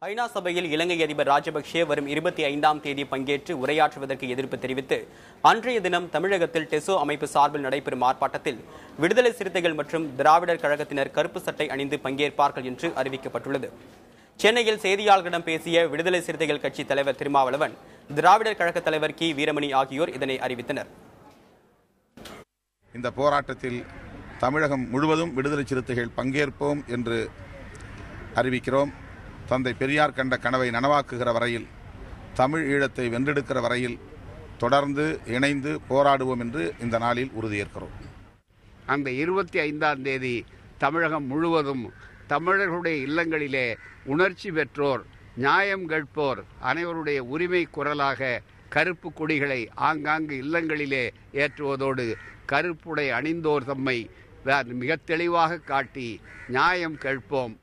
ஐநா சபையில் இலங்கை அதிபர் ராஜபக்சே வரும் 25ஆம் தேதி பங்கேற்று உரையாற்றுவதற்கு எதிர்ப்பு தெரிவித்து அன்றைய தினம் தமிழகத்தில் டெசோ அமைப்பு சார்பில் நடைபெறும் ஆர்ப்பாட்டத்தில் விடுதலை சிறுத்தைகள் மற்றும் திராவிடர் கழகத்தினர் கருப்பு சட்டை அணிந்து பங்கேற்பார்கள் என்று அறிவிக்கப்பட்டுள்ளது. சென்னையில் செய்தியாளர்களிடம் பேசிய விடுதலை சிறுத்தைகள் கட்சி தலைவர் திருமாவளவன், திராவிடர் கழக தலைவர் கி வீரமணி ஆகியோர் இதனை அறிவித்தனர். இந்த போராட்டத்தில் தமிழகம் முழுவதும் விடுதலை சிறுத்தைகள் பங்கேற்போம் என்று அறிவிக்கிறோம். தந்தை பெரியார் கண்ட கனவை நனவாக்குகிற வரையில், தமிழ் ஈழத்தை வென்றெடுக்கிற வரையில் தொடர்ந்து இணைந்து போராடுவோம் என்று இந்த நாளில் உறுதியேற்கிறோம். அந்த 25ஆம் தேதி தமிழகம் முழுவதும் தமிழர்களுடைய இல்லங்களிலே உணர்ச்சி பெற்றோர், நியாயம் கேட்போர் அனைவருடைய உரிமை குரலாக கருப்பு கொடிகளை ஆங்காங்கு இல்லங்களிலே ஏற்றுவதோடு கருப்புடை அணிந்தோர் தம்மை மிக தெளிவாக காட்டி நியாயம் கேட்போம்.